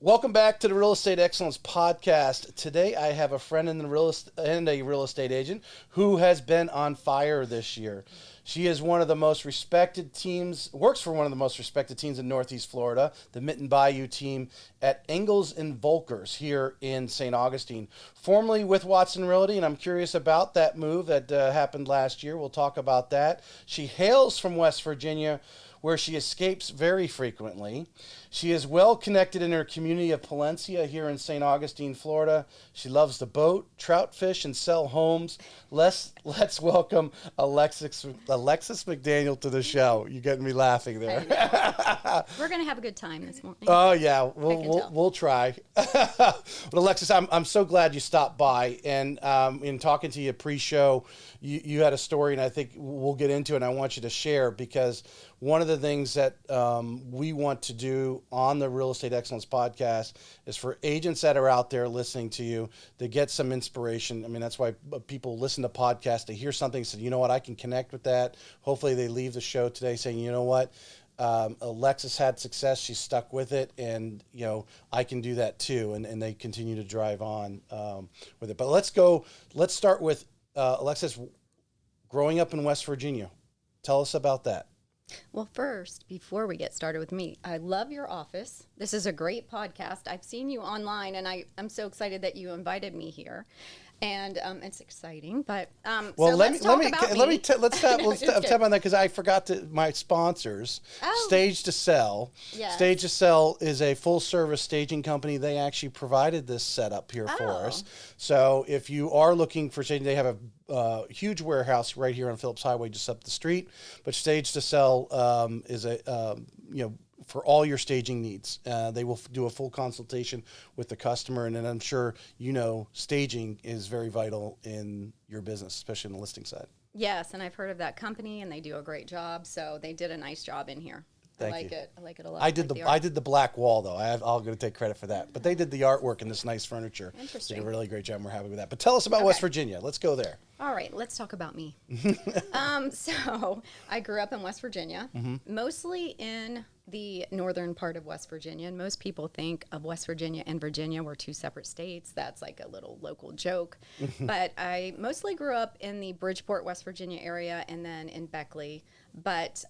Welcome back to the Real Estate Excellence Podcast. Today I have a friend in the a real estate agent who has been on fire this year. She is one of the most respected teams, works for one of the most respected teams in Northeast Florida, the Mitten Bayou team at Engels and Völkers here in St. Augustine, formerly with Watson Realty, and I'm curious about that move that happened last year. We'll talk about that. She hails from West Virginia, where she escapes very frequently. She is well connected in her community of Palencia here in St. Augustine, Florida. She loves to boat, trout fish, and sell homes. Let's welcome Alexis McDaniel to the show. You're getting me laughing there. We're going to have a good time this morning. Oh, yeah. We'll try. But Alexis, I'm so glad you stopped by. And in talking to you pre-show, you had a story, and I think we'll get into it, and I want you to share, because one of the things that we want to do on the Real Estate Excellence Podcast is for agents that are out there listening to you to get some inspiration. I mean, that's why people listen to podcasts. They hear something and say, you know what, I can connect with that. Hopefully they leave the show today saying, you know what, Alexis had success. She's stuck with it. And, you know, I can do that too. And they continue to drive on with it. But let's start with Alexis, growing up in West Virginia. Tell us about that. Well, first, before we get started with me, I love your office. This is a great podcast. I've seen you online, and I'm so excited that you invited me here. And it's exciting, but well, so let's tap on that, because I forgot my sponsors. Stage to Sell. Yes. Stage to Sell is a full service staging company. They actually provided this setup here for us. So if you are looking for staging, they have a huge warehouse right here on Phillips Highway, just up the street. But Stage to Sell is for all your staging needs. They will do a full consultation with the customer, and then I'm sure staging is very vital in your business, especially in the listing side. Yes, and I've heard of that company, and they do a great job. So they did a nice job in here. Thank I you. like it a lot. I did the black wall though. I'm going to take credit for that. But they did the artwork and this nice furniture. Interesting. Did a really great job. We're happy with that. But tell us about West Virginia. Let's go there. All right, let's talk about me. So I grew up in West Virginia, mostly in the northern part of West Virginia. And most people think of West Virginia and Virginia were two separate states. That's like a little local joke. But I mostly grew up in the Bridgeport, West Virginia area, and then in Beckley. But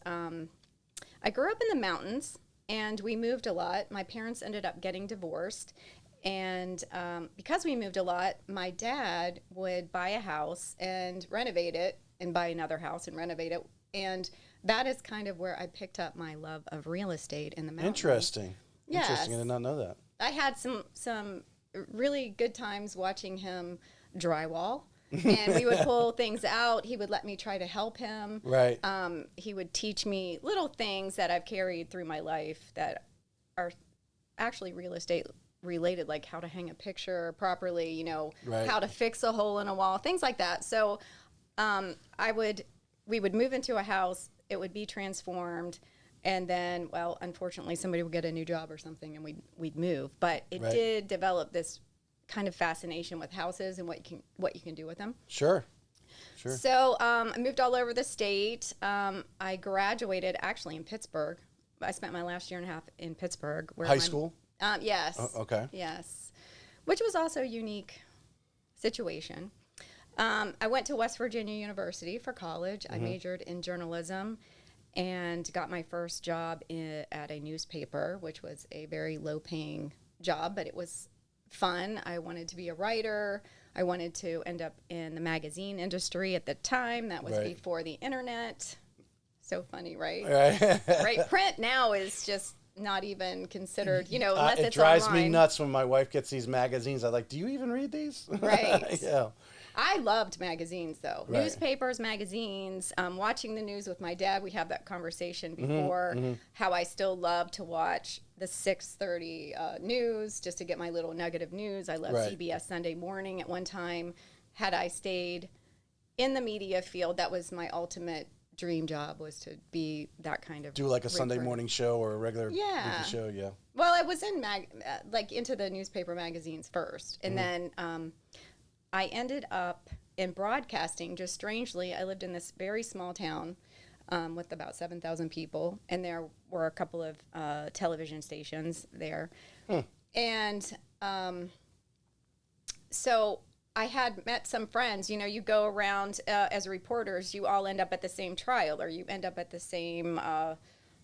I grew up in the mountains, and we moved a lot. My parents ended up getting divorced. And because we moved a lot, my dad would buy a house and renovate it, and buy another house and renovate it. And that is kind of where I picked up my love of real estate in the mountains. Interesting. Yes. Interesting. I did not know that. I had some really good times watching him drywall. And we would pull things out. He would let me try to help him. Right. He would teach me little things that I've carried through my life that are actually real estate related, like how to hang a picture properly, right. How to fix a hole in a wall, things like that. So we would move into a house, it would be transformed, and then, well, unfortunately, somebody would get a new job or something, and we'd move. But it right. did develop this kind of fascination with houses and what you can do with them. Sure. So I moved all over the state. I graduated actually in Pittsburgh. I spent my last year and a half in Pittsburgh. High school? Yes. Okay. Yes. Which was also a unique situation. I went to West Virginia University for college. I majored in journalism and got my first job at a newspaper, which was a very low-paying job, but it was fun. I wanted to be a writer. I wanted to end up in the magazine industry at the time. That was right. before the internet. So funny, right? Right. Right. Print now is just not even considered, unless it's it drives online. me nuts when my wife gets these magazines. I'm like, do you even read these? Right. Yeah. I loved magazines, though. Right. Newspapers, magazines, watching the news with my dad. We had that conversation before, how I still love to watch the 6:30 news just to get my little nugget of news. I loved right. CBS Sunday Morning at one time. Had I stayed in the media field, that was my ultimate dream job, was to be that kind of do like a Sunday morning show or a regular weekly show. Yeah. Well, I was in into the newspaper magazines first, and then I ended up in broadcasting. Just strangely, I lived in this very small town with about 7,000 people, and there were a couple of television stations there. And so I had met some friends. You know, you go around as reporters, you all end up at the same trial, or you end up at the same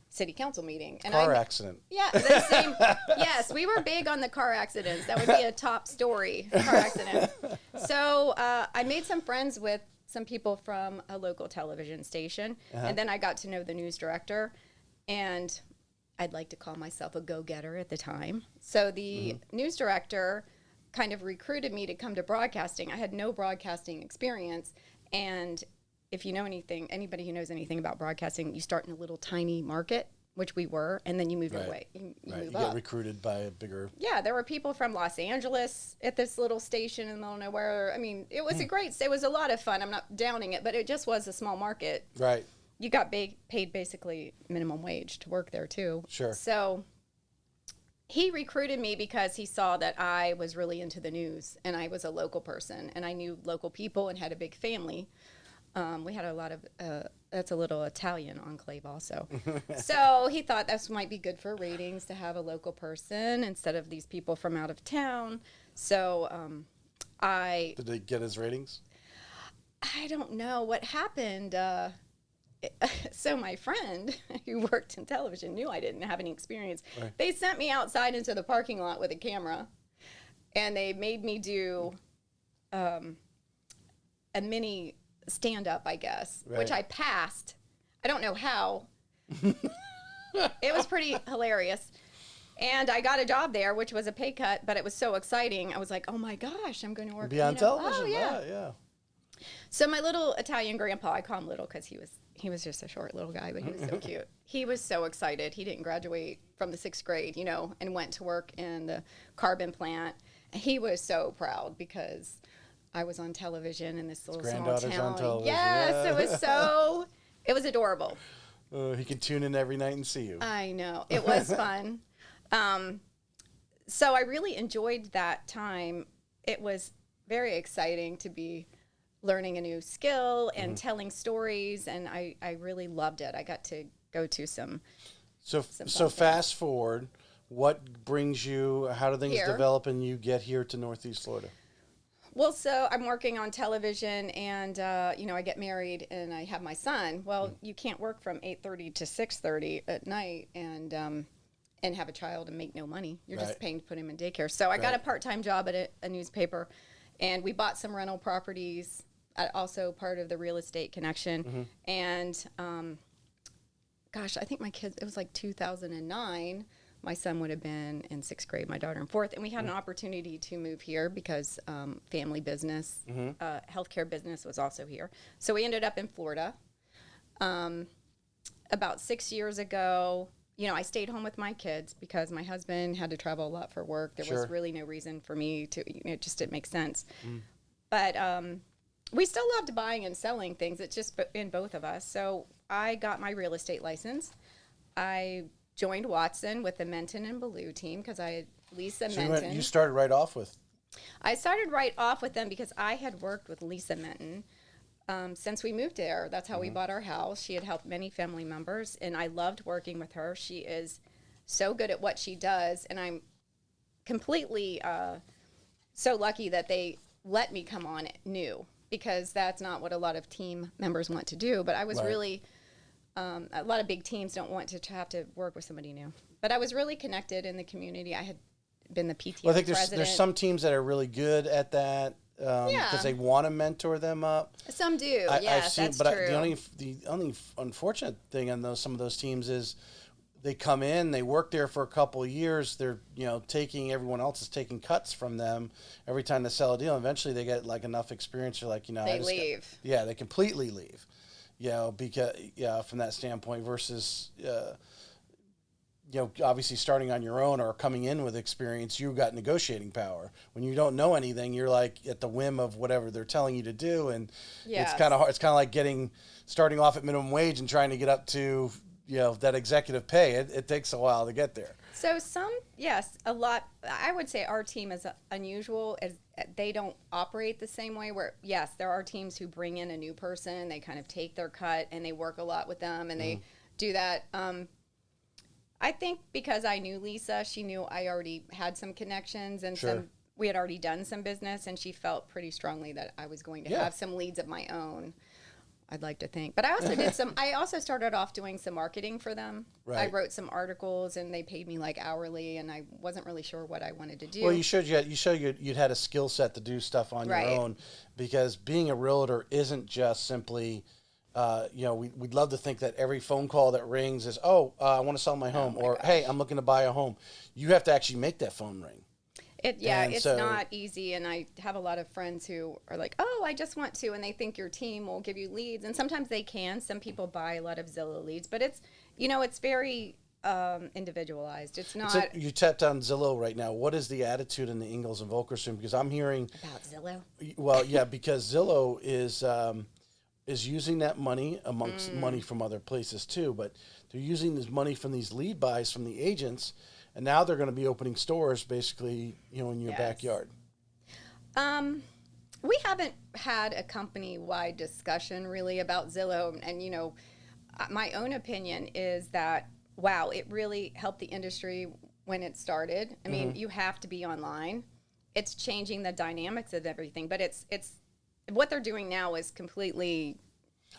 city council meeting. And car accident. Yeah, the same. Yes, we were big on the car accidents. That would be a top story, car accident. So I made some friends with some people from a local television station, and then I got to know the news director, and I'd like to call myself a go-getter at the time. So the news director kind of recruited me to come to broadcasting. I had no broadcasting experience, and if you know anything, anybody who knows anything about broadcasting, you start in a little tiny market, which we were, and then you move your way. You move up. Get recruited by a bigger... Yeah, there were people from Los Angeles at this little station in the middle of nowhere. I mean, it was it was a lot of fun. I'm not downing it, but it just was a small market. Right. You got paid basically minimum wage to work there, too. Sure. So he recruited me because he saw that I was really into the news, and I was a local person, and I knew local people and had a big family. We had a lot of, that's a little Italian enclave also. So he thought this might be good for ratings to have a local person instead of these people from out of town. So Did they get his ratings? I don't know what happened. So my friend who worked in television knew I didn't have any experience. Right. They sent me outside into the parking lot with a camera, and they made me do a mini stand-up, I guess, which I passed. I don't know how. It was pretty hilarious. And I got a job there, which was a pay cut, but it was so exciting. I was like, oh my gosh, I'm going to work. Be on television. Oh, yeah. Yeah. So my little Italian grandpa, I call him little because he was just a short little guy, but he was so cute. He was so excited. He didn't graduate from the 6th grade, and went to work in the carbon plant. And he was so proud because I was on television in this little small town. On television. Yes, it was adorable. He could tune in every night and see you. I know. It was fun. So I really enjoyed that time. It was very exciting to be learning a new skill and telling stories, and I really loved it. I got to go to some fast forward, what brings you, how do things develop and you get here to Northeast Florida? Well, so I'm working on television, and I get married and I have my son. Well, you can't work from 8:30 to 6:30 at night and have a child and make no money. You're just paying to put him in daycare. So I got a part-time job at a newspaper, and we bought some rental properties, also part of the real estate connection. And I think my kids, it was like 2009. My son would have been in 6th grade, my daughter in 4th, and we had an opportunity to move here because family business, healthcare business was also here. So we ended up in Florida. About 6 years ago, I stayed home with my kids because my husband had to travel a lot for work. There was really no reason for me to, it just didn't make sense. But we still loved buying and selling things. It's just in both of us. So I got my real estate license. I joined Watson with the Menton and Ballou team because I had Lisa Menton. You started right off with? I started right off with them because I had worked with Lisa Menton since we moved there. That's how we bought our house. She had helped many family members, and I loved working with her. She is so good at what she does, and I'm completely so lucky that they let me come on new because that's not what a lot of team members want to do. But I was really... a lot of big teams don't want to have to work with somebody new. But I was really connected in the community. I had been the PTA I think president. There's some teams that are really good at that because they want to mentor them up. Some do, yes, that's true. The only unfortunate thing on some of those teams is they come in, they work there for a couple of years. They're everyone else is taking cuts from them every time they sell a deal. Eventually, they get like enough experience. They're like, they leave. They completely leave. Because from that standpoint versus, obviously starting on your own or coming in with experience, you've got negotiating power. When you don't know anything, you're like at the whim of whatever they're telling you to do, and it's kind of hard. It's kind of like starting off at minimum wage and trying to get up to that executive pay. It takes a while to get there. So a lot. I would say our team is unusual as they don't operate the same way where, yes, there are teams who bring in a new person, they kind of take their cut and they work a lot with them and they do that. I think because I knew Lisa, she knew I already had some connections and Sure. we had already done some business, and she felt pretty strongly that I was going to have some leads of my own. I'd like to think, but I also did some. I also started off doing some marketing for them. Right. I wrote some articles, and they paid me like hourly, and I wasn't really sure what I wanted to do. Well, you'd had a skill set to do stuff on your own, because being a realtor isn't just simply, we'd love to think that every phone call that rings is, I want to sell my home, or hey, I'm looking to buy a home. You have to actually make that phone ring. It's not easy, and I have a lot of friends who are like, "Oh, I just want to," and they think your team will give you leads, and sometimes they can. Some people buy a lot of Zillow leads, but it's very individualized. It's not. So you tapped on Zillow right now. What is the attitude in the Engels and Volkers room? Because I'm hearing about Zillow. Well, yeah, because Zillow is using that money amongst money from other places too, but they're using this money from these lead buys from the agents. And now they're going to be opening stores, basically, in your backyard. We haven't had a company-wide discussion really about Zillow, and my own opinion is that it really helped the industry when it started. I mean, you have to be online. It's changing the dynamics of everything, but it's what they're doing now is completely.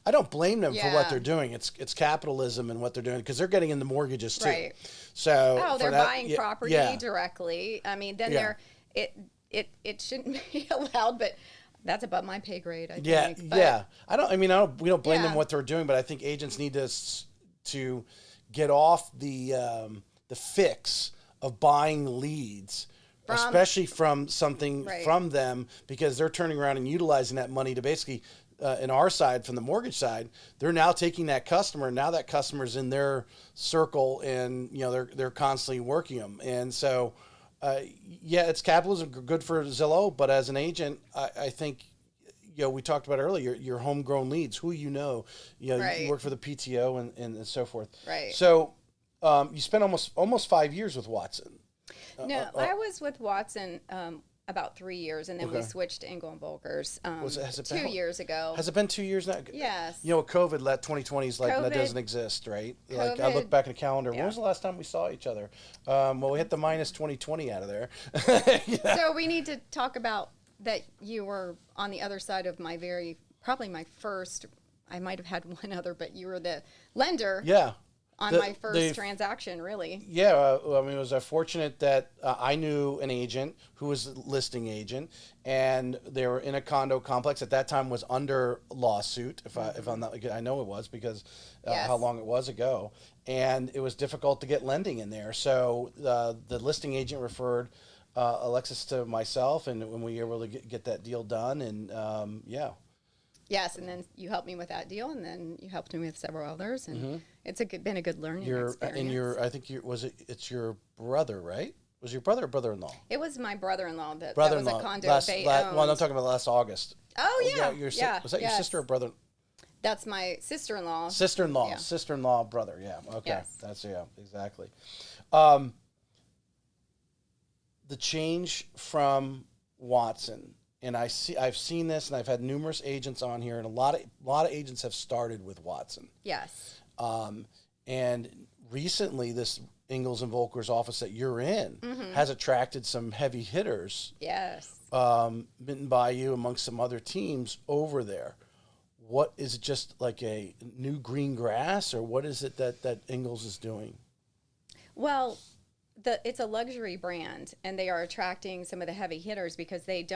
I don't blame them for what they're doing. It's capitalism and what they're doing, because they're getting into mortgages too. Right. So they're buying property directly. I mean, then it shouldn't be allowed, but that's above my pay grade. I think. We don't blame them what they're doing, but I think agents need to get off the fix of buying leads. Especially from something from them, because they're turning around and utilizing that money to basically, in our side, from the mortgage side, they're now taking that customer. Now that customer's in their circle, and they're constantly working them. And so, it's capitalism, good for Zillow, but as an agent, I think, we talked about earlier, your homegrown leads, who you work for the PTO and so forth. Right. So, you spent almost 5 years with Watson. No, I was with Watson about 3 years, and then we switched to Engel Völkers 2 years ago. Has it been 2 years now? Yes. COVID, 2020 is like, that doesn't exist, right? Like, I look back at the calendar. When was the last time we saw each other? We hit the minus 2020 out of there. So we need to talk about that. You were on the other side of probably my first, I might have had one other, but you were the lender. Yeah. On my first transaction, really. Yeah, it was fortunate that I knew an agent who was a listing agent, and they were in a condo complex at that time, was under lawsuit. If I'm not, I know it was, because how long it was ago, and it was difficult to get lending in there. So the listing agent referred Alexis to myself, and when we were able to get that deal done, and Yes, and then you helped me with that deal, and then you helped me with several others, and it's been a good learning experience. I think it's your brother, right? Was your brother or brother-in-law? It was my brother-in-law that was a condo they owned. Well, I'm talking about last August. Oh, yeah. Was that your sister or brother? That's my sister-in-law. Sister-in-law, brother, yeah. Okay, yes. Exactly. The change from Watson. And I've seen this, and I've had numerous agents on here, and a lot of agents have started with Watson. Yes. And recently, this Engels and Volkers office that you're in has attracted some heavy hitters. Yes. Mitten Bayou amongst some other teams over there. What is it, just like a new green grass, or what is it that Engels is doing? Well, it's a luxury brand, and they are attracting some of the heavy hitters because they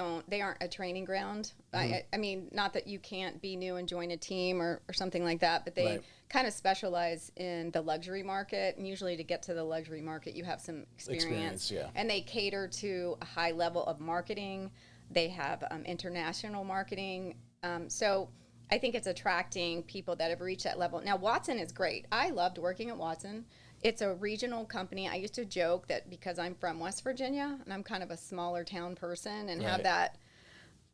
aren't a training ground. I mean, not that you can't be new and join a team or something like that, but they kind of specialize in the luxury market, and usually to get to the luxury market, you have some experience. And they cater to a high level of marketing. They have international marketing. So I think it's attracting people that have reached that level. Now, Watson is great. I loved working at Watson. It's a regional company. I used to joke that because I'm from West Virginia and I'm kind of a smaller town person and have that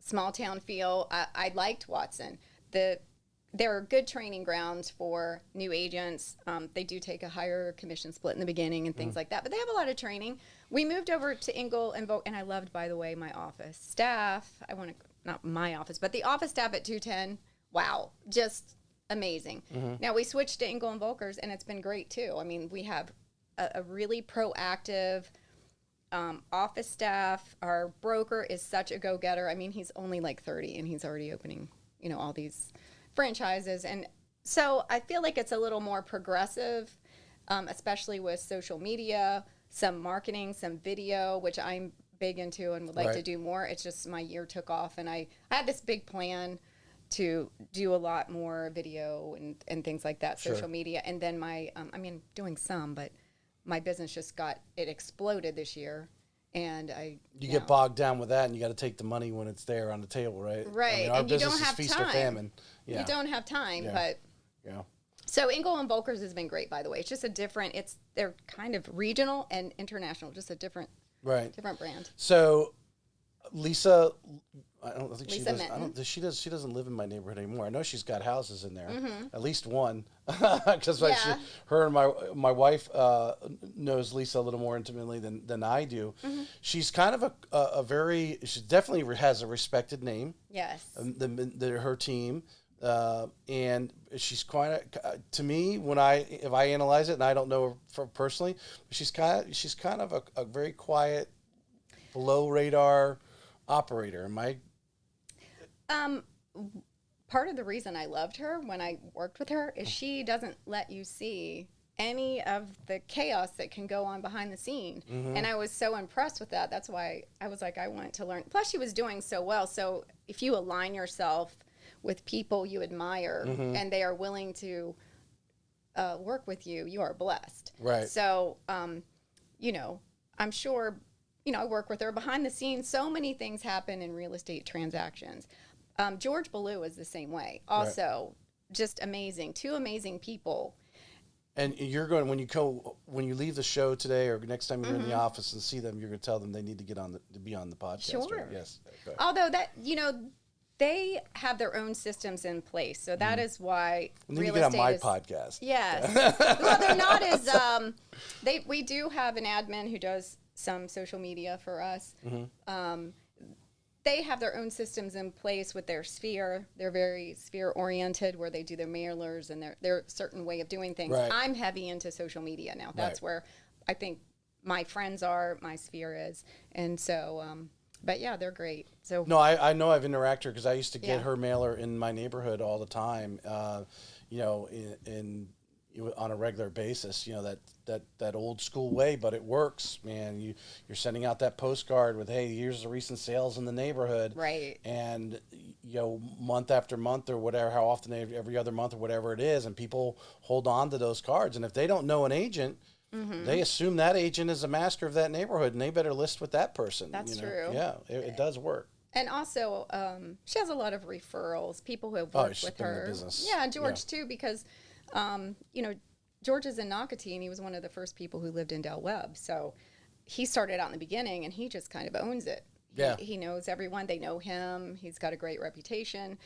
small town feel, I liked Watson. They're good training grounds for new agents. They do take a higher commission split in the beginning and things like that, but they have a lot of training. We moved over to Engel and and I loved, by the way, my office staff. Not my office, but the office staff at 210. Wow, just amazing. Now we switched to Engel and Volkers, and it's been great too. I mean, we have a really proactive office staff. Our broker is such a go-getter. I mean, he's only like 30 and he's already opening, all these franchises. And so I feel like it's a little more progressive, especially with social media, some marketing, some video, which I'm big into and would like to do more. It's just my year took off, and I had this big plan to do a lot more video and things like that, social media. And then doing some, but my business it exploded this year. And you get bogged down with that, and you got to take the money when it's there on the table, right? Right. I mean, our and you business don't is have feast time. or famine. Yeah. You don't have time, but yeah. So Engel and Völkers has been great, by the way. It's just they're kind of regional and international, just a different brand. So Lisa, I don't think Lisa she does. Minton. I don't. She doesn't live in my neighborhood anymore. I know she's got houses in there, at least one, because her and my wife knows Lisa a little more intimately than I do. She's kind of she definitely has a respected name. Yes. Her team. And she's quite to me if I analyze it, and I don't know her personally, she's kind of a very quiet, below radar operator. Am I? Part of the reason I loved her when I worked with her is she doesn't let you see any of the chaos that can go on behind the scene. And I was so impressed with that. That's why I was like, I want to learn. Plus, she was doing so well. So if you align yourself with people you admire and they are willing to work with you, you are blessed. Right. So, I'm sure, I work with her behind the scenes. So many things happen in real estate transactions. George Ballou is the same way. Also, just amazing. Two amazing people. And you're going when you leave the show today or next time you're in the office and see them, you're going to tell them they need to be on the podcast. Sure. Right? Yes. Okay. Although that they have their own systems in place, so that is why and then real you get estate on my is, podcast. Yes. Well, they're not as we do have an admin who does some social media for us. They have their own systems in place with their sphere. They're very sphere oriented, where they do their mailers and their certain way of doing things. Right. I'm heavy into social media now. That's where I think my friends are, my sphere is, and so. But yeah, they're great. So no, I know I've interacted with her because I used to get her mailer in my neighborhood all the time. On a regular basis. That old school way, but it works, man. You're sending out that postcard with, hey, here's the recent sales in the neighborhood, right? And month after month or whatever, how often every other month or whatever it is, and people hold on to those cards. And if they don't know an agent, they assume that agent is a master of that neighborhood, and they better list with that person. That's true. Yeah, it does work. And also, she has a lot of referrals, people who have worked with her. Business. Yeah, George too, because George is in Nocatee, and he was one of the first people who lived in Del Webb. So he started out in the beginning, and he just kind of owns it. Yeah. He knows everyone. They know him. He's got a great reputation.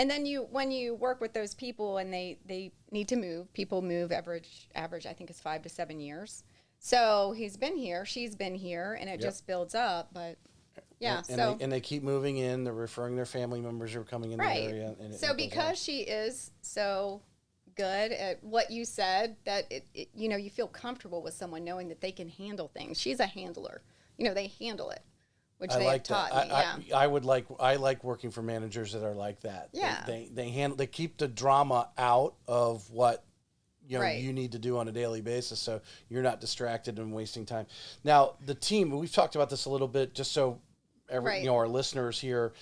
And then when you work with those people and they need to move, people move average I think is 5 to 7 years. So he's been here, she's been here, and it just builds up. But yeah, and they keep moving in. They're referring their family members who are coming in the area. And so because she is so good at what you said, that you feel comfortable with someone knowing that they can handle things. She's a handler. They handle it. Which they have taught me. I like working for managers that are like that. Yeah. They keep the drama out of what Right. you need to do on a daily basis, so you're not distracted and wasting time. Now, the team, we've talked about this a little bit, just so our listeners here,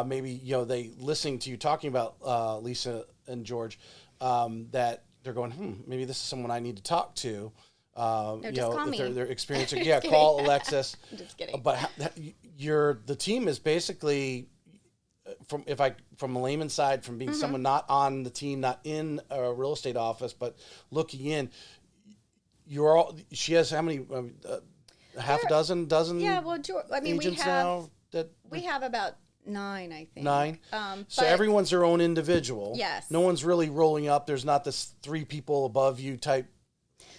maybe they listening to you talking about Lisa and George, that they're going, maybe this is someone I need to talk to. No, just call me. They're experiencing. Yeah, call Alexis. I'm just kidding. But the team is basically from a layman's side, from being someone not on the team, not in a real estate office, but looking in. She has how many? Half a dozen. Yeah, well, we have about 9, I think. 9. So everyone's their own individual. Yes. No one's really rolling up. There's not this 3 people above you type.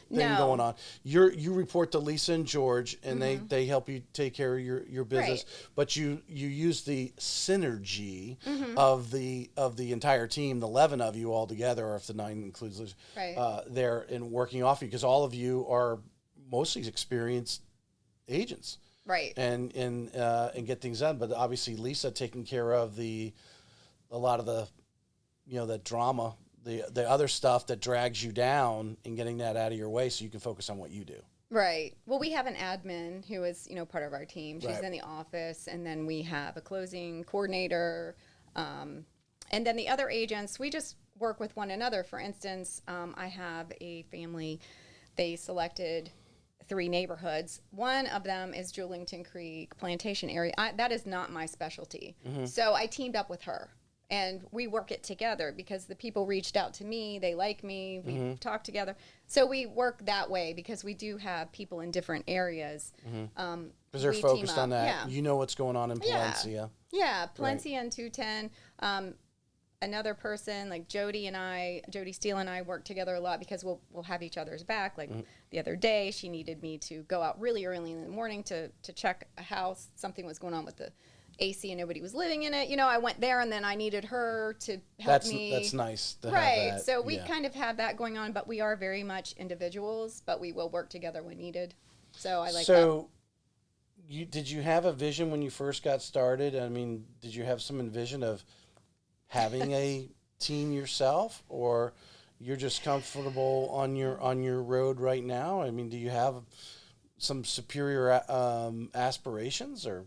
No. going on. You report to Lisa and George, and they help you take care of your business. Right. But you use the synergy of the entire team, the 11 of you all together, or if the 9 includes Lisa, Right. there in working off you, because all of you are mostly experienced agents. Right. And get things done. But obviously Lisa taking care of a lot of the, the drama, the other stuff that drags you down, and getting that out of your way so you can focus on what you do. Right. Well, we have an admin who is, part of our team. She's Right. in the office, and then we have a closing coordinator, and then the other agents. We just work with one another. For instance, I have a family. They selected 3 neighborhoods. One of them is Julington Creek Plantation area. That is not my specialty. So I teamed up with her, and we work it together because the people reached out to me. They like me. We talk together. So we work that way because we do have people in different areas. Because they're focused on that. Yeah. You know what's going on in Palencia. Yeah, Palencia and 210. Another person like Jody Steele and I work together a lot because we'll have each other's back. Like the other day, she needed me to go out really early in the morning to check a house. Something was going on with the AC and nobody was living in it. I went there, and then I needed her to help me. That's nice to right. have that. So we kind of have that going on, but we are very much individuals, but we will work together when needed. So I like that. So did you have a vision when you first got started? I mean, did you have some vision of having a team yourself, or you're just comfortable on your road right now? I mean, do you have some superior aspirations, or?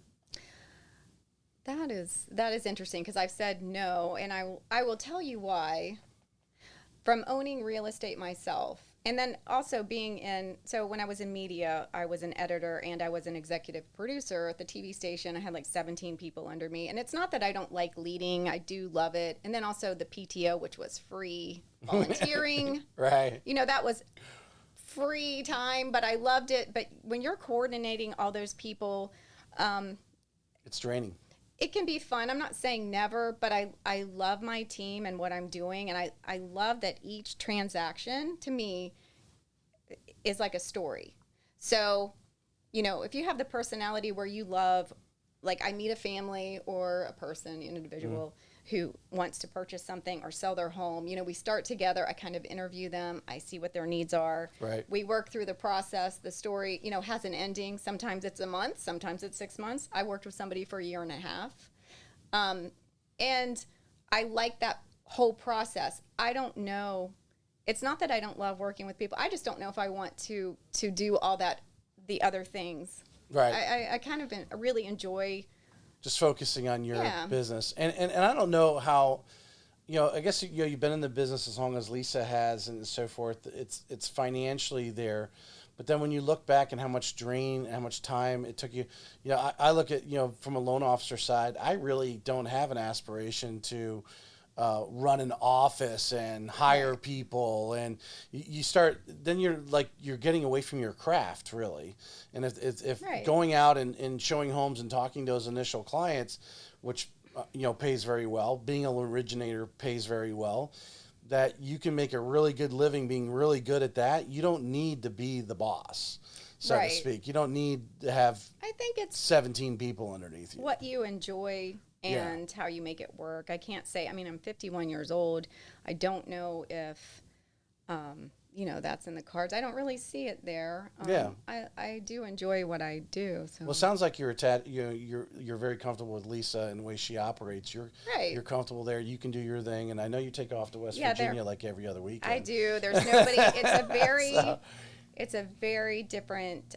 That is interesting, because I've said no, and I will tell you why. From owning real estate myself, and then also so when I was in media, I was an editor and I was an executive producer at the TV station. I had like 17 people under me. And it's not that I don't like leading. I do love it. And then also the PTO, which was free volunteering. Right. That was free time, but I loved it. But when you're coordinating all those people, it's draining. it can be fun. I'm not saying never, but I love my team and what I'm doing. And I love that each transaction to me is like a story. So, if you have the personality where you love, like I meet a family or a person, an individual who wants to purchase something or sell their home, we start together. I kind of interview them. I see what their needs are. Right. We work through the process. The story, has an ending. Sometimes it's a month. Sometimes it's 6 months. I worked with somebody for 1.5 years. And I like that whole process. I don't know. It's not that I don't love working with people. I just don't know if I want to do all that, the other things. Right. I kind of really enjoy just focusing on your business. And I don't know how, I guess, you've been in the business as long as Lisa has and so forth. It's financially there. But then when you look back and how much drain, how much time it took you, I look at, from a loan officer side, I really don't have an aspiration to run an office and hire people, and you start, then you're getting away from your craft, really. And if going out and showing homes and talking to those initial clients, which pays very well, being an originator pays very well, that you can make a really good living being really good at that. You don't need to be the boss, so to speak. You don't need to have, I think it's 17 people underneath you. What you enjoy and how you make it work. I can't say, I'm 51 years old. I don't know if, that's in the cards. I don't really see it there. I do enjoy what I do. So. Well, it sounds like you're very comfortable with Lisa and the way she operates. You're comfortable there. You can do your thing, and I know you take off to West Virginia like every other weekend. I do. There's nobody. It's a very different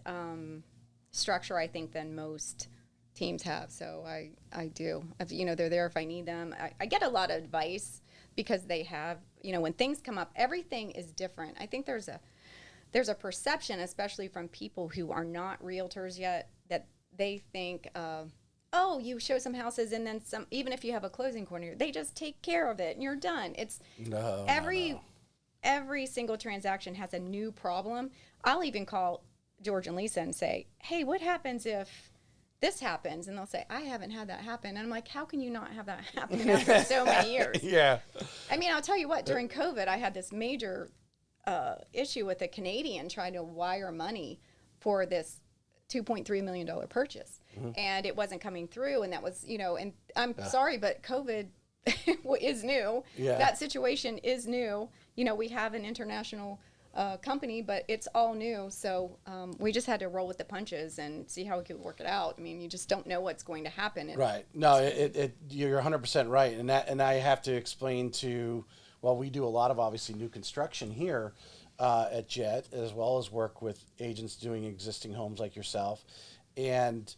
structure, I think, than most teams have. So I do. They're there if I need them. I get a lot of advice because they have, when things come up, everything is different. I think there's a perception, especially from people who are not realtors yet, that they think, you show some houses and then some, even if you have a closing coordinator, they just take care of it and you're done. It's every single transaction has a new problem. I'll even call George and Lisa and say, hey, what happens if this happens? And they'll say, I haven't had that happen. And I'm like, how can you not have that happen after so many years? Yeah. I'll tell you what, during COVID, I had this major issue with a Canadian trying to wire money for this $2.3 million purchase. And it wasn't coming through. And that was, and I'm sorry, but COVID is new. Yeah. That situation is new. We have an international company, but it's all new. So we just had to roll with the punches and see how we could work it out. I mean, you just don't know what's going to happen. Right. No, you're 100% right. And I have to explain we do a lot of obviously new construction here at Jet, as well as work with agents doing existing homes like yourself. And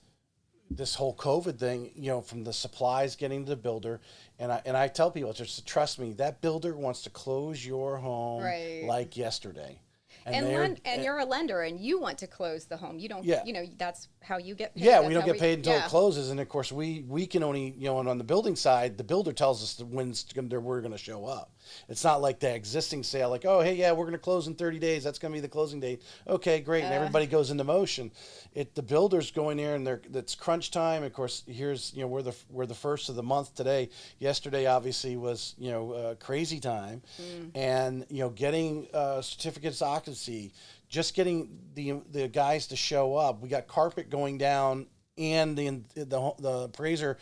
this whole COVID thing, from the supplies getting to the builder, and I tell people, just trust me, that builder wants to close your home like yesterday. And you're a lender, and you want to close the home. You don't, that's how you get paid. Yeah, we don't get paid until it closes, and of course we can only, and on the building side, the builder tells us when we're going to show up. It's not like the existing sale, like, oh, hey, yeah, we're going to close in 30 days. That's going to be the closing date. Okay, great, and everybody goes into motion. The builder's going there, and it's crunch time. Of course, here's, we're the first of the month today. Yesterday, obviously, was crazy time, and getting certificates of occupancy, just getting the guys to show up. We got carpet going down, and the appraiser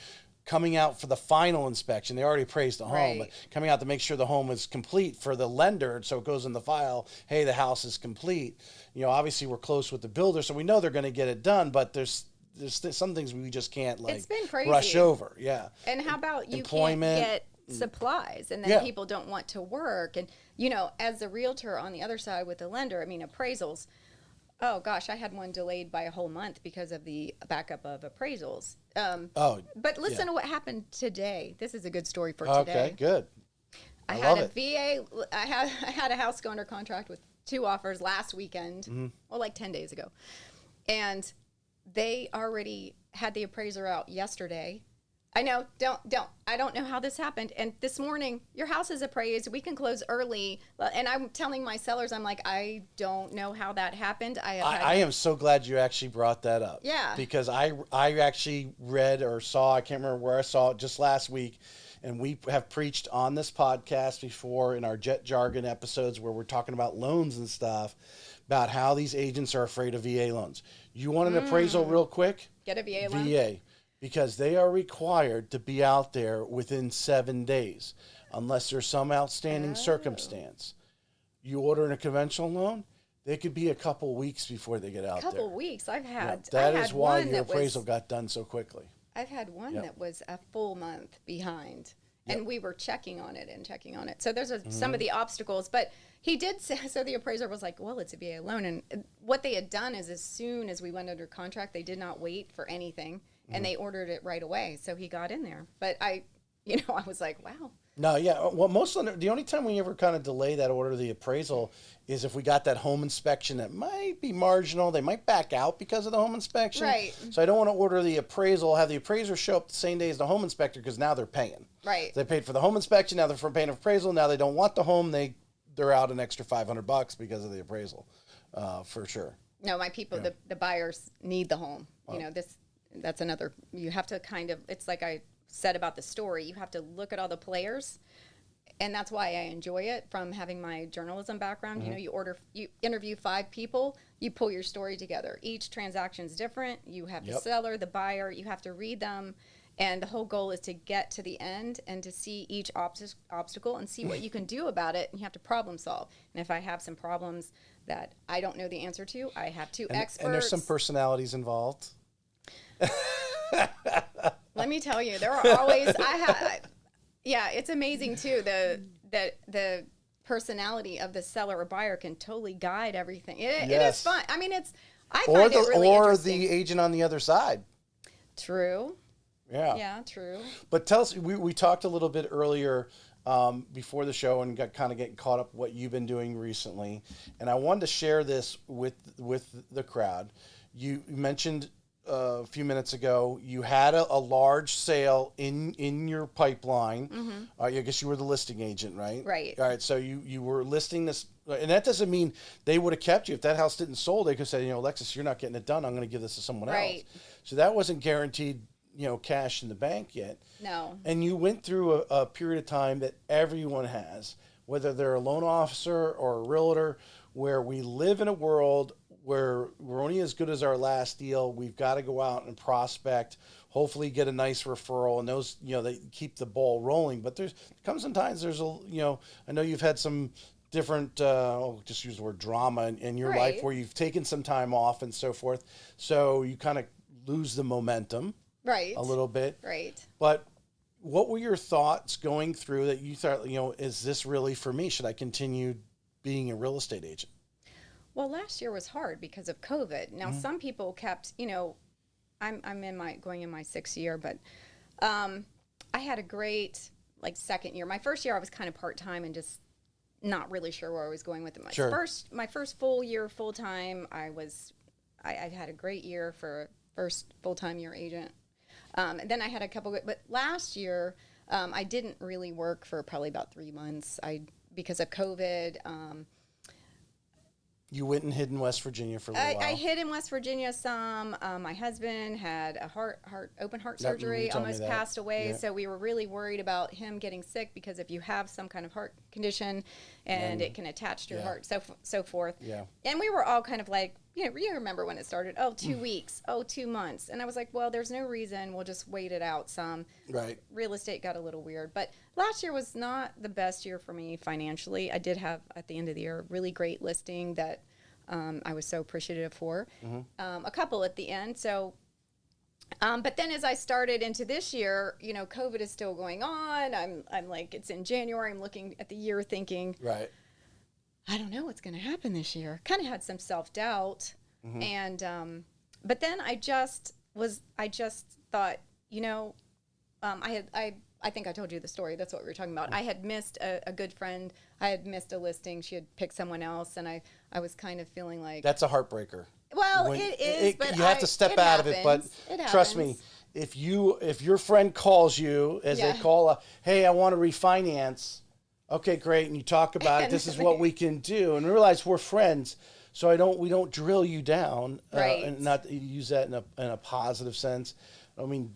coming out for the final inspection. They already appraised the home, but coming out to make sure the home is complete for the lender, so it goes in the file, hey, the house is complete. Obviously we're close with the builder, so we know they're going to get it done, but there's some things we just can't it's been crazy. Rush over. Yeah. And how about you Employment, can't get supplies, and then people don't want to work, and as a realtor on the other side with the lender, I mean, appraisals, oh gosh, I had one delayed by a whole month because of the backup of appraisals. But listen to what happened today. This is a good story for today. Okay, good. I had a VA. I had a house go under contract with 2 offers last weekend, like 10 days ago, and they already had the appraiser out yesterday. I know, I don't know how this happened. And this morning, your house is appraised. We can close early. And I'm telling my sellers, I'm like, I don't know how that happened. I am so glad you actually brought that up. Yeah. Because I actually read or saw, I can't remember where I saw it, just last week. And we have preached on this podcast before in our Jet Jargon episodes where we're talking about loans and stuff, about how these agents are afraid of VA loans. You want an appraisal real quick? Get a VA loan? VA. Because they are required to be out there within 7 days, unless there's some outstanding circumstance. You order in a conventional loan, they could be a couple weeks before they get out there. A couple weeks. I've had. That is why your appraisal got done so quickly. I've had one that was a full month behind, and we were checking on it. So there's some of the obstacles, but he did say, so the appraiser was like, well, it's a VA loan. And what they had done is as soon as we went under contract, they did not wait for anything. And they ordered it right away, so he got in there. But I was like, wow. No, yeah. Well, the only time we ever kind of delay that order of the appraisal is if we got that home inspection that might be marginal. They might back out because of the home inspection. Right. So I don't want to order the appraisal, have the appraiser show up the same day as the home inspector, because now they're paying. Right. They paid for the home inspection, now they're paying for appraisal. Now they don't want the home. They're out an extra $500 because of the appraisal, for sure. No, my people, the buyers need the home. Wow. That's another, you have to kind of, it's like I said about the story, you have to look at all the players, and that's why I enjoy it from having my journalism background. You interview 5 people, you pull your story together. Each transaction's different. You have the seller, the buyer, you have to read them, and the whole goal is to get to the end and to see each obstacle and see what you can do about it, and you have to problem solve. And if I have some problems that I don't know the answer to, I have 2 experts. And there's some personalities involved. Let me tell you, there are always it's amazing too, the personality of the seller or buyer can totally guide everything. It is fun. I mean, I find it really interesting. Or the agent on the other side. True. Yeah, true. But tell us, we talked a little bit earlier before the show and got kind of getting caught up what you've been doing recently, and I wanted to share this with the crowd. You mentioned a few minutes ago you had a large sale in your pipeline. I guess you were the listing agent, right? Right. All right. So you were listing this, and that doesn't mean they would have kept you if that house didn't sold. They could say, Alexis, you're not getting it done. I'm going to give this to someone else. So that wasn't guaranteed, cash in the bank yet. No. And you went through a period of time that everyone has, whether they're a loan officer or a realtor, where we live in a world where we're only as good as our last deal. We've got to go out and prospect, hopefully get a nice referral, and those, they keep the ball rolling. But there comes sometimes there's I know you've had some different, just use the word drama in your Right. life where you've taken some time off and so forth. So you kind of lose the momentum Right. a little bit. Right. But what were your thoughts going through that you thought, is this really for me? Should I continue being a real estate agent? Well, last year was hard because of COVID. Now, some people kept, I'm going in my 6th year, but I had a great second year. My first year I was kind of part-time and just not really sure where I was going with it. My first full year full-time, I had a great year for first full-time year agent. And then I had a couple, but last year I didn't really work for probably about 3 months. Because of COVID. You went and hid in West Virginia for a little while. I hid in West Virginia some. My husband had a open heart Yep, surgery, you told me almost that. passed away. Yeah. So we were really worried about him getting sick, because if you have some kind of heart condition and it can attach to your Yeah. heart, so forth. Yeah. And we were all kind of like, you remember when it started? 2 weeks, 2 months. And I was like, well, there's no reason. We'll just wait it out some. Right. Real estate got a little weird. But last year was not the best year for me financially. I did have, at the end of the year, a really great listing that I was so appreciative for. A couple at the end. So, but then as I started into this year, COVID is still going on. I'm like, it's in January. I'm looking at the year thinking, Right. I don't know what's going to happen this year. Kind of had some self-doubt. And, but then I just thought, I think I told you the story. That's what we were talking about. I had missed a good friend. I had missed a listing. She had picked someone else, and I was kind of feeling like... That's a heartbreaker. Well, it is, but you have to step out of it. But trust me, if your friend calls you, as they call, hey, I want to refinance. Okay, great, and you talk about it. This is what we can do, and realize we're friends. So we don't drill you down, Right. and not use that in a positive sense. I mean,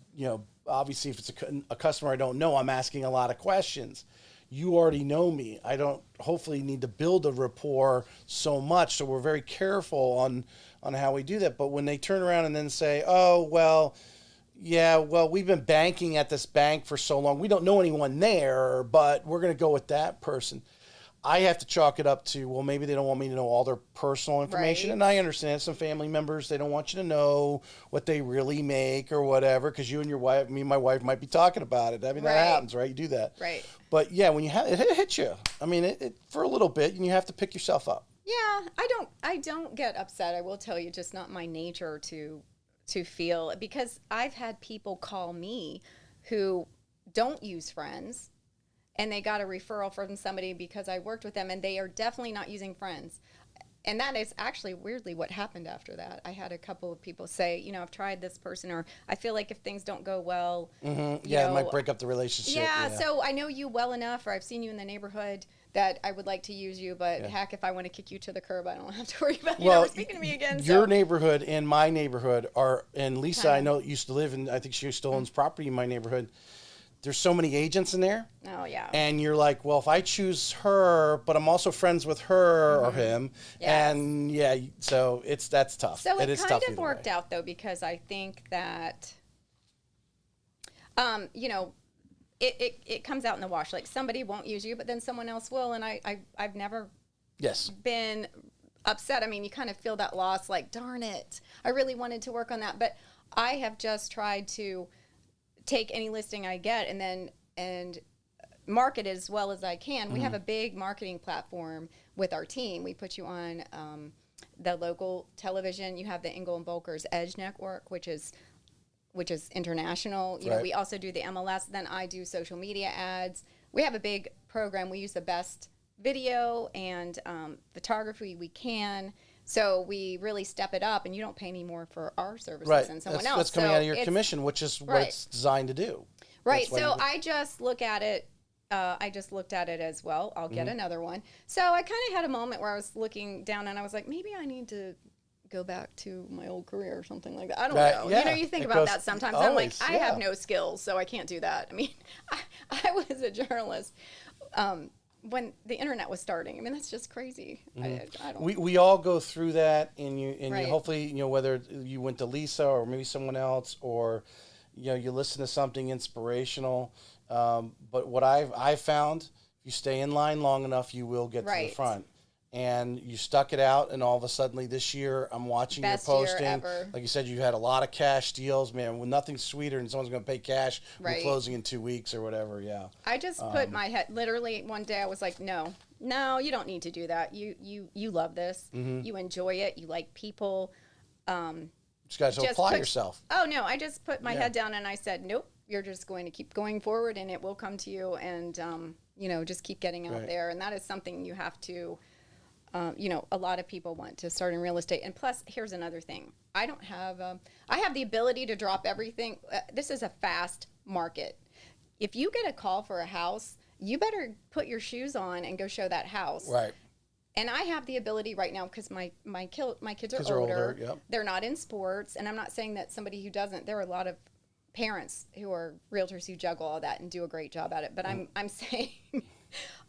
obviously, if it's a customer I don't know, I'm asking a lot of questions. You already know me. I don't hopefully need to build a rapport so much. So we're very careful on how we do that. But when they turn around and then say, oh, well, yeah, well, we've been banking at this bank for so long. We don't know anyone there, but we're going to go with that person. I have to chalk it up to, well, maybe they don't want me to know all their personal information. Right. And I understand some family members, they don't want you to know what they really make or whatever, because you and your wife, me and my wife might be talking about it. I mean, Right. that happens, right? You do that. Right. But yeah, when you have it hits you. I mean, it for a little bit, and you have to pick yourself up. Yeah, I don't get upset. I will tell you, just not my nature to feel, because I've had people call me who don't use friends, and they got a referral from somebody because I worked with them, and they are definitely not using friends. And that is actually weirdly what happened after that. I had a couple of people say, I've tried this person, or I feel like if things don't go well, Yeah, it might break up the relationship. Yeah, so I know you well enough, or I've seen you in the neighborhood, that I would like to use you, but heck, if I want to kick you to the curb, I don't have to worry about you never speaking to me again. Your neighborhood and my neighborhood and Lisa, I know, used to live in, I think she still owns property in my neighborhood. There's so many agents in there. Oh, yeah. And you're like, well, if I choose her, but I'm also friends with her or him, and so that's tough. So it is kind tough of worked out, though, because I think that, it comes out in the wash. Like, somebody won't use you, but then someone else will, and I've never been upset. I mean, you kind of feel that loss, like, darn it, I really wanted to work on that. But I have just tried to take any listing I get and market it as well as I can. We have a big marketing platform with our team. We put you on the local television. You have the Engel Völkers Edge Network, which is international. You know, we also do the MLS. Then I do social media ads. We have a big program. We use the best video and photography we can. So we really step it up, and you don't pay any more for our services than someone else. That's coming out of your commission, which is what it's designed to do. Right. So I just look at it. I just looked at it as, well, I'll get another one. So I kind of had a moment where I was looking down, and I was like, maybe I need to go back to my old career or something like that. I don't know. Yeah, you think about that sometimes. I'm like, I have no skills, so I can't do that. I mean, I was a journalist. when the internet was starting. I mean, that's just crazy. I don't. We all go through that, and you Right. hopefully whether you went to Lisa or maybe someone else, or you listen to something inspirational. But what I've found, if you stay in line long enough, you will get to the Right. front. And you stuck it out, and all of a sudden this year I'm watching Best your year posting. ever. Like you said, you had a lot of cash deals, man. With nothing sweeter than someone's going to pay cash. We're Right. closing in 2 weeks or whatever. Yeah. I just put my head, literally one day I was like, no, you don't need to do that. You love this. You enjoy it. You like people. Just got to Just apply put- yourself. Oh no, I just put my Yeah. head down and I said, nope, you're just going to keep going forward and it will come to you, and just keep getting out Right. there. And that is something you have to, a lot of people want to start in real estate. And plus, here's another thing. I have the ability to drop everything. This is a fast market. If you get a call for a house, you better put your shoes on and go show that house. Right. And I have the ability right now because my kids are Kids are older. older, yep. They're not in sports, and I'm not saying that somebody who doesn't. There are a lot of parents who are realtors who juggle all that and do a great job at it. But I'm saying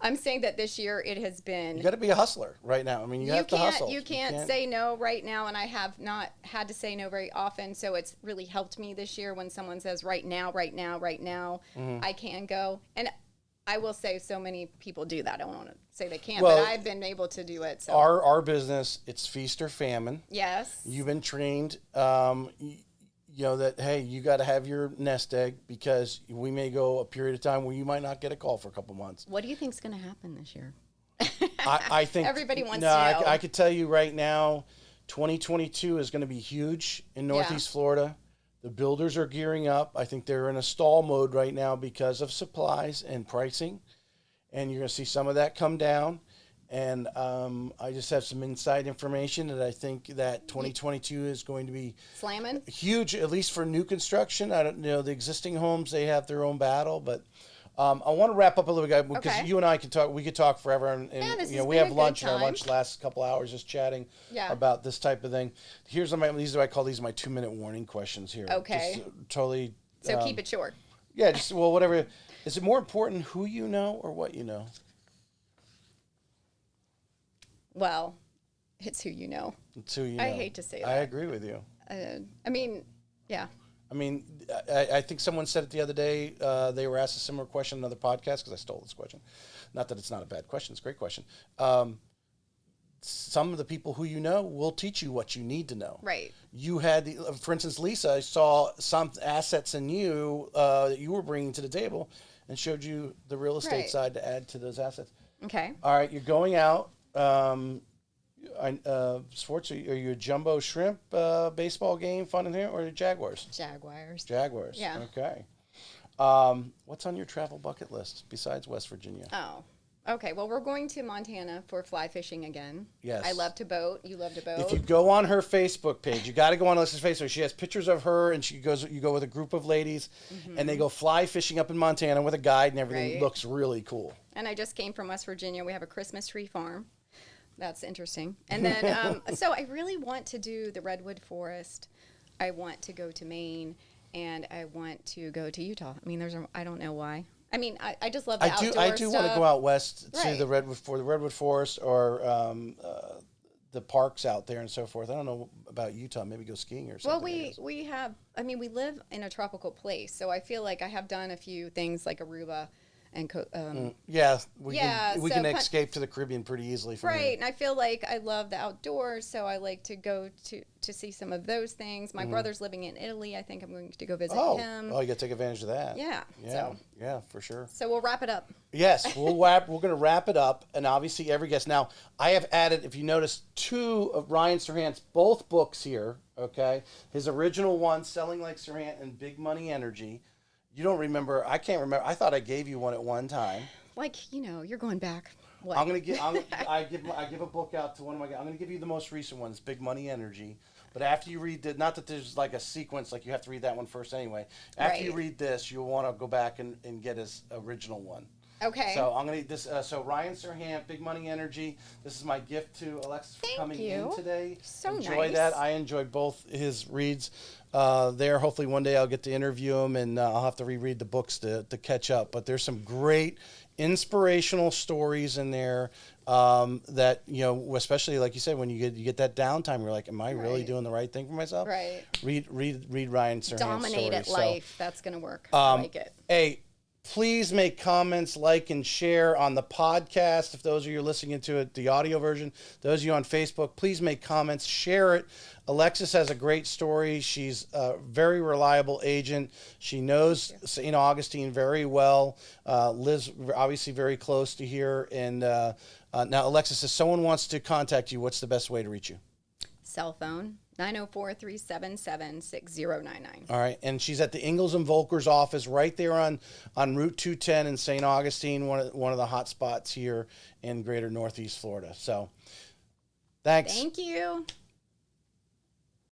I'm saying that this year it has been. You got to be a hustler right now. I mean, you have to hustle. You can't say no right now, and I have not had to say no very often. So it's really helped me this year when someone says right now, I can go. And I will say so many people do that. I don't want to say they can't, Well, but I've been able to do it. So Our business, it's feast or famine. yes, You've been trained, that, hey, you got to have your nest egg, because we may go a period of time where you might not get a call for a couple months. what do you think's going to happen this year? I think Everybody wants no, to know. I could tell you right now, 2022 is going to be huge in Northeast Florida. The builders are gearing up. I think they're in a stall mode right now because of supplies and pricing, and you're going to see some of that come down. And I just have some inside information that I think that 2022 is going to be Slamming? huge, at least for new construction. I don't know, the existing homes, they have their own battle, but I want to wrap up a little bit, because Okay. you and I can talk. We could talk forever, and this has we been have a lunch, good and our time. lunch lasts a couple hours just chatting Yeah. about this type of thing. These are I call these my 2-minute warning questions here. Okay. Just totally. So keep it short. Yeah, just whatever. Is it more important who you know or what you know? Well, it's who you know. It's who you know. I hate to say I that. agree with you. I mean, yeah. I mean, I think someone said it the other day. They were asked a similar question on another podcast, because I stole this question. Not that it's not a bad question. It's a great question. Some of the people who you know will teach you what you need to know. Right. You had, for instance, Lisa saw some assets in you that you were bringing to the table, and showed you the real estate Right. side to add to those assets. Okay. All right, you're going out. Sports, are you a jumbo shrimp baseball game fun in here, or the Jaguars? Jaguars. Jaguars. Yeah. Okay. What's on your travel bucket list besides West Virginia? Oh. Okay. Well, we're going to Montana for fly fishing again. Yes. I love to boat. You love to boat. If you go on her Facebook page, you got to go on Alexis' Facebook. She has pictures of her, and you go with a group of ladies, and they go fly fishing up in Montana with a guide, and everything Right. looks really cool. And I just came from West Virginia. We have a Christmas tree farm. That's interesting. And then, so I really want to do the redwood forest. I want to go to Maine, and I want to go to Utah. I mean, I don't know why. I mean, I just love the outdoor I do want to stuff. go out west to Right. the redwood forest, or the parks out there and so forth. I don't know about Utah. Maybe go skiing or something. Well, we have. I mean, we live in a tropical place, so I feel like I have done a few things like Aruba and Yeah, Yeah, we so can escape to the Caribbean pretty easily from right. here. And I feel like I love the outdoors, so I like to go to see some of those things. My brother's living in Italy. I think I'm going to go visit him. Oh, you got to take advantage of that. Yeah. Yeah, yeah, for sure. So we'll wrap it up. Yes, we're going to wrap it up, and obviously every guest. Now, I have added, if you notice, 2 of Ryan Serhant's both books here. Okay, his original one, Selling Like Serhant, and Big Money Energy. You don't remember? I can't remember. I thought I gave you one at one time. Like, you're going back. What? I'm gonna give. I give a book out to one of my. I'm gonna give you the most recent one. It's Big Money Energy. But after you read not that there's like a sequence, like you have to read that one first anyway. After you Right. read this, you'll want to go back and get his original one. Okay. So I'm gonna this. So Ryan Serhant, Big Money Energy. This is my gift to Alexis for Thank coming you. in today. So Enjoy nice. that. I enjoyed both his reads. There, hopefully one day I'll get to interview him, and I'll have to reread the books to catch up. But there's some great inspirational stories in there that, especially like you said, when you get that downtime, you're like, am I really doing the right thing for myself? Right. Read Ryan Serhant's Dominate at story. life. That's going to work. I like it. Hey, please make comments, like, and share on the podcast. If those of you are listening to it, the audio version, those of you on Facebook, please make comments, share it. Alexis has a great story. She's a very reliable agent. She knows St. Augustine very well, lives obviously very close to here. And now, Alexis, if someone wants to contact you, what's the best way to reach you? Cell phone, 904-377-6099. All right, and she's at the Engels and Volkers office right there on Route 210 in St. Augustine, one of the hot spots here in Greater Northeast Florida. So, thanks. Thank you.